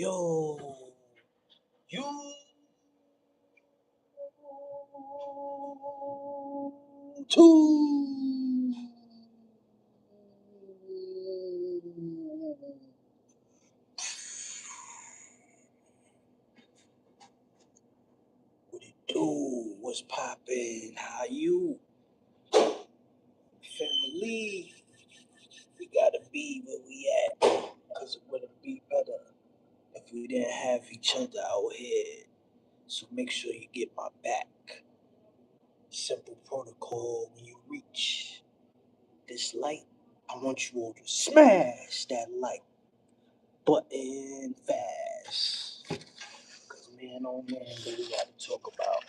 Yo, you too. What it do? What's poppin'? How you? Family, we gotta be where we at. Cause it wouldn't be better if we didn't have each other out here. So make sure you get my back. Simple protocol when you reach this light. I want you all to smash that like button fast. Cause man, oh man, but we gotta talk about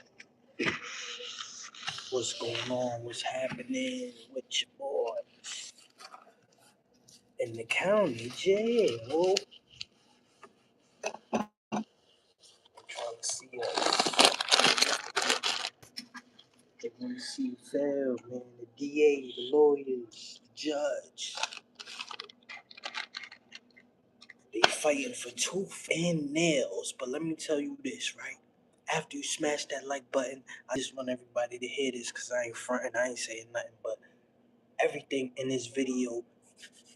what's going on, what's happening with your boy in the county jail. I'm trying to see they want to see you fail, man. The DA, the lawyers, the judge, they fighting for tooth and nails. But let me tell you this, right? After you smash that like button, I just want everybody to hear this because I ain't fronting, I ain't saying nothing, but everything in this video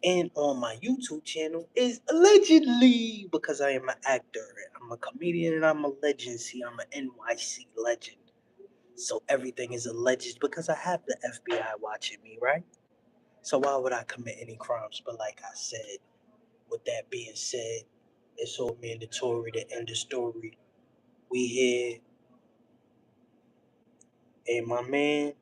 and on my YouTube channel is allegedly because I am an actor. I'm a comedian and I'm a legend. See, I'm an NYC legend. So everything is alleged because I have the FBI watching me, right? So why would I commit any crimes? But like I said, with that being said, it's all mandatory to end the story. We here, and my man,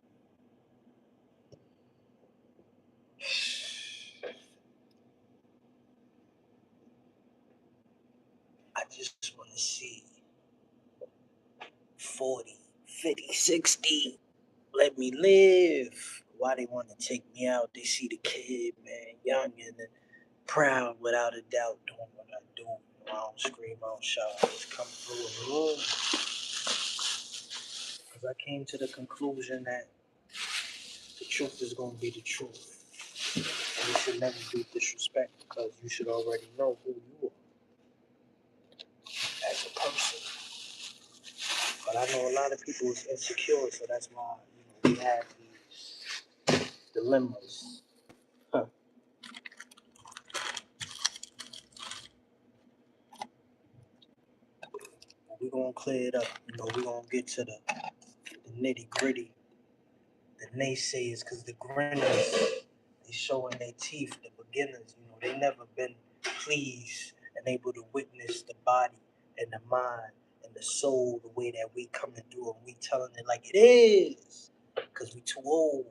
I just want to see 40, 50, 60. Let me live. Why they want to take me out? They see the kid, man, young and proud without a doubt, doing what I do. I don't scream, I don't shout. I just come through the room. Because I came to the conclusion that the truth is going to be the truth. And you should never be disrespect because you should already know who you are as a person. But I know a lot of people is insecure, so that's why we have these dilemmas. Huh. We're gonna clear it up. We're gonna get to the nitty gritty. The naysayers, because the grinners, they showing their teeth. The beginners, they never been pleased and able to witness the body and the mind and the soul the way that we coming through and we telling it like it is. Because we too old.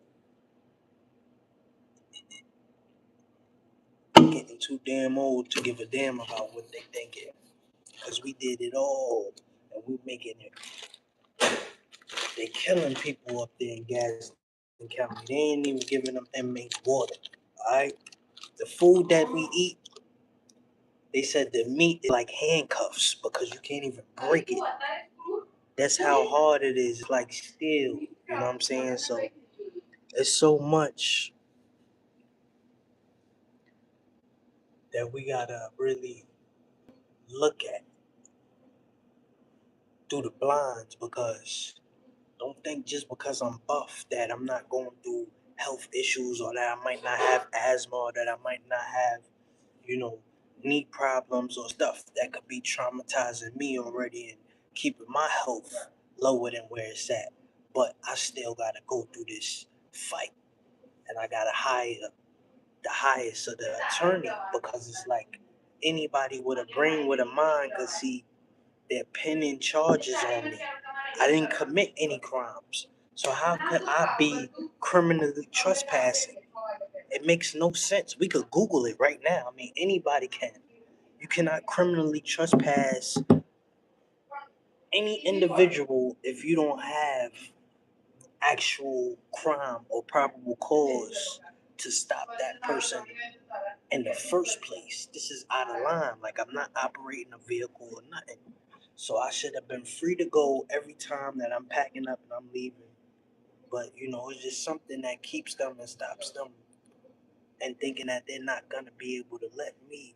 Getting too damn old to give a damn about what they thinking. Because we did it all and we making it. They killing people up there in Gaston County. They ain't even giving them inmates water. Alright? The food that we eat, they said the meat is like handcuffs because you can't even break it. That's how hard it is. It's like steel. You know what I'm saying? So it's so much that we gotta really look at through the blinds because don't think just because I'm buff that I'm not going through health issues or that I might not have asthma or that I might not have, you know, knee problems or stuff that could be traumatizing me already and keeping my health lower than where it's at. But I still gotta go through this fight and I gotta hire the highest of the attorney because it's like anybody with a brain with a mind could see they're pinning charges on me. I didn't commit any crimes. So how could I be criminally trespassing? It makes no sense. We could Google it right now. I mean, anybody can. You cannot criminally trespass any individual if you don't have actual crime or probable cause to stop that person in the first place. This is out of line. Like, I'm not operating a vehicle or nothing. So I should have been free to go every time that I'm packing up and I'm leaving. But, it's just something that keeps them and stops them and thinking that they're not going to be able to let me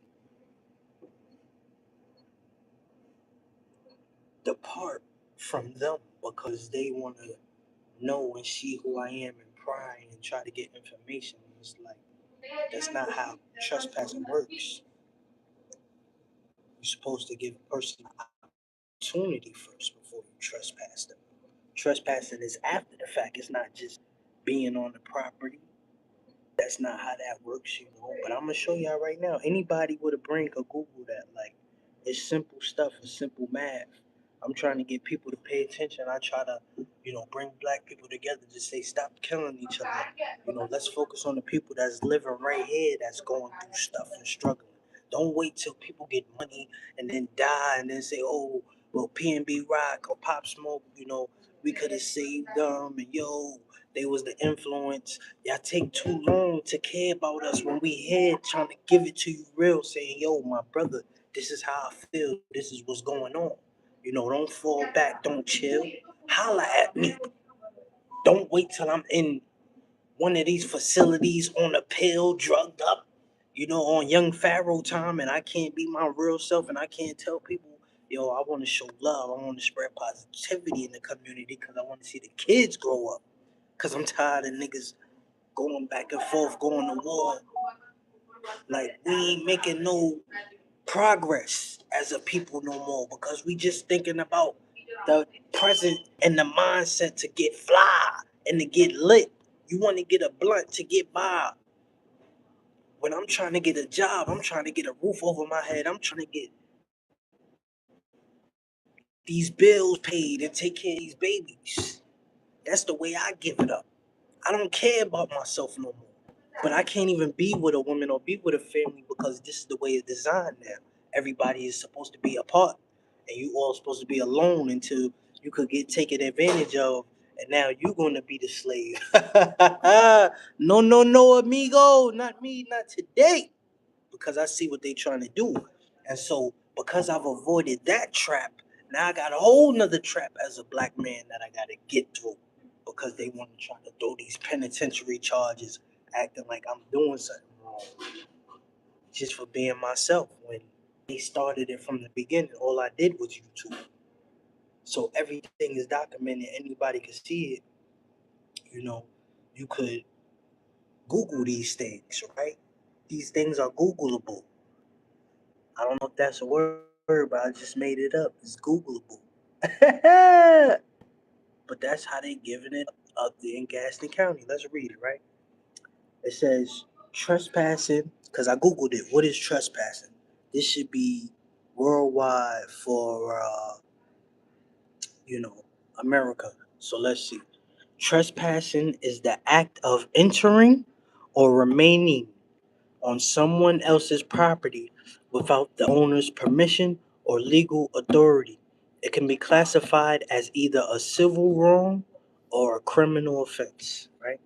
depart from them because they want to know and see who I am and pry and try to get information. It's like that's not how trespassing works. You're supposed to give a person an opportunity first before you trespass them. Trespassing is after the fact. It's not just being on the property. That's not how that works, you know. But I'm gonna show y'all right now. Anybody with a brain could Google that. Like, it's simple stuff. It's simple math. I'm trying to get people to pay attention. I try to, bring black people together to say stop killing each other. Let's focus on the people that's living right here, that's going through stuff and struggling. Don't wait till people get money and then die and then say, oh, well, PNB Rock or Pop Smoke, we could have saved them and they was the influence. Y'all take too long to care about us when we here trying to give it to you real, saying, yo, my brother, this is how I feel. This is what's going on. Don't fall back. Don't chill. Holla at me. Don't wait till I'm in one of these facilities on a pill, drugged up, on young Pharaoh time, and I can't be my real self and I can't tell people, I want to show love. I want to spread positivity in the community because I want to see the kids grow up. Because I'm tired of niggas going back and forth, going to war. Like, we ain't making no progress as a people no more because we just thinking about the present and the mindset to get fly and to get lit. You want to get a blunt to get by. When I'm trying to get a job, I'm trying to get a roof over my head. I'm trying to get these bills paid and take care of these babies. That's the way I give it up. I don't care about myself no more. But I can't even be with a woman or be with a family because this is the way it's designed now. Everybody is supposed to be apart, and you all supposed to be alone until you could get taken advantage of, and now you're gonna be the slave. No, no, no, amigo, not me, not today, because I see what they trying to do, and so because I've avoided that trap, now I got a whole nother trap as a black man that I gotta get through because they want to try to throw these penitentiary charges acting like I'm doing something wrong just for being myself when they started it from the beginning. All I did was YouTube. So everything is documented. Anybody can see it. You know, you could Google these things, right? These things are Googleable. I don't know if that's a word, but I just made it up. It's Googleable. But that's how they giving it up there in Gaston County. Let's read it, right? It says trespassing, because I Googled it. What is trespassing? This should be worldwide for, you know, America. So let's see. Trespassing is the act of entering or remaining on someone else's property without the owner's permission or legal authority. It can be classified as either a civil wrong or a criminal offense, right?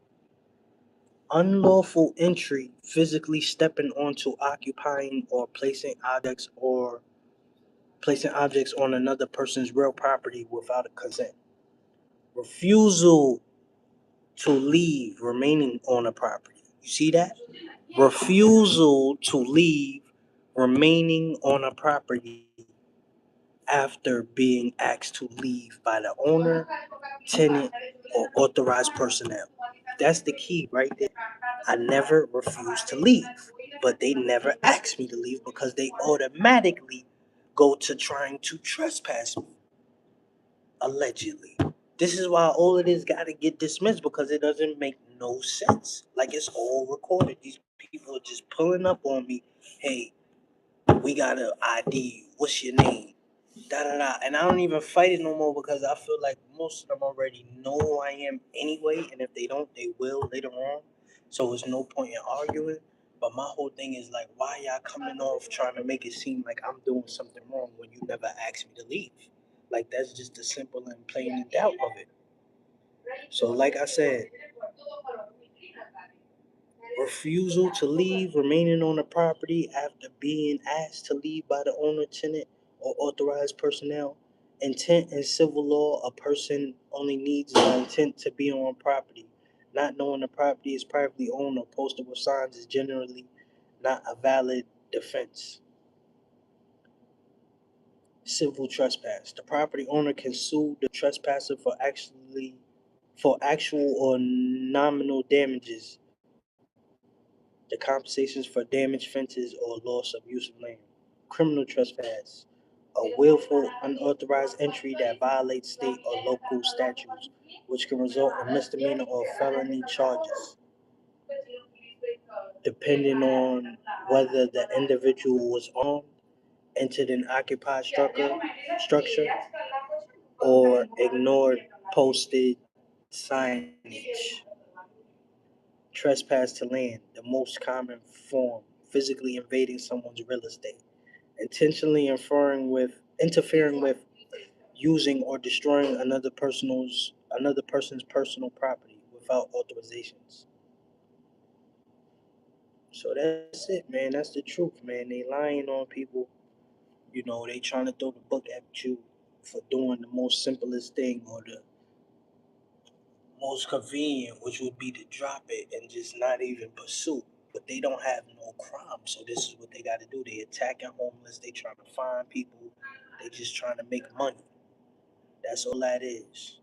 Unlawful entry, physically stepping onto, occupying, or placing objects on another person's real property without a consent. Refusal to leave, remaining on a property. You see that? Refusal to leave, remaining on a property after being asked to leave by the owner, tenant, or authorized personnel. That's the key right there. I never refused to leave, but they never asked me to leave because they automatically go to trying to trespass me, allegedly. This is why all of this got to get dismissed because it doesn't make no sense. Like, it's all recorded. These people are just pulling up on me. Hey, we got to ID you. What's your name? Da da da. And I don't even fight it no more because I feel like most of them already know who I am anyway. And if they don't, they will later on. So there's no point in arguing. But my whole thing is like, why y'all coming off trying to make it seem like I'm doing something wrong when you never asked me to leave? Like, that's just the simple and plain and doubt of it. So, like I said, refusal to leave, remaining on the property after being asked to leave by the owner, tenant, or authorized personnel. Intent in civil law, a person only needs the intent to be on property. Not knowing the property is privately owned or posted with signs is generally not a valid defense. Civil trespass. The property owner can sue the trespasser for actual or nominal damages, the compensations for damaged fences or loss of use of land. Criminal trespass. A willful, unauthorized entry that violates state or local statutes, which can result in misdemeanor or felony charges, depending on whether the individual was armed, entered an occupied structure, or ignored posted signage. Trespass to land, the most common form, physically invading someone's real estate, intentionally interfering with, using or destroying another person's personal property without authorizations. So that's it, man. That's the truth, man. They lying on people. They trying to throw the book at you for doing the most simplest thing or the most convenient, which would be to drop it and just not even pursue. But they don't have no crime, so this is what they got to do. They attacking homeless. They trying to find people. They just trying to make money. That's all that is.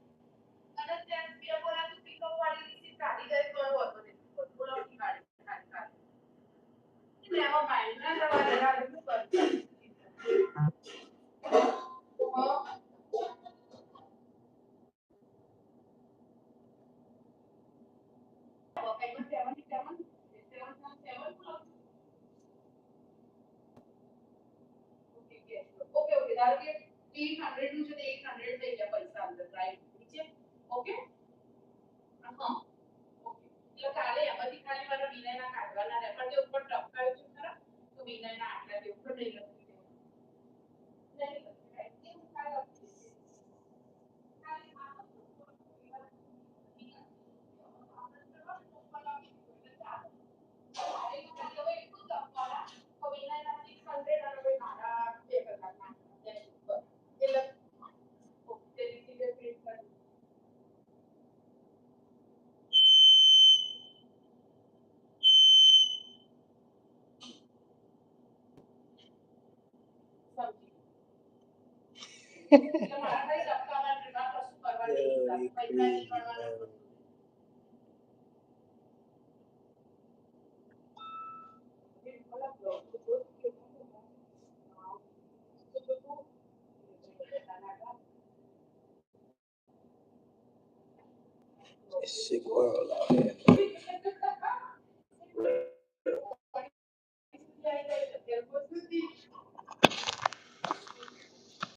Yo, you crazy, man. It's a sick world out here.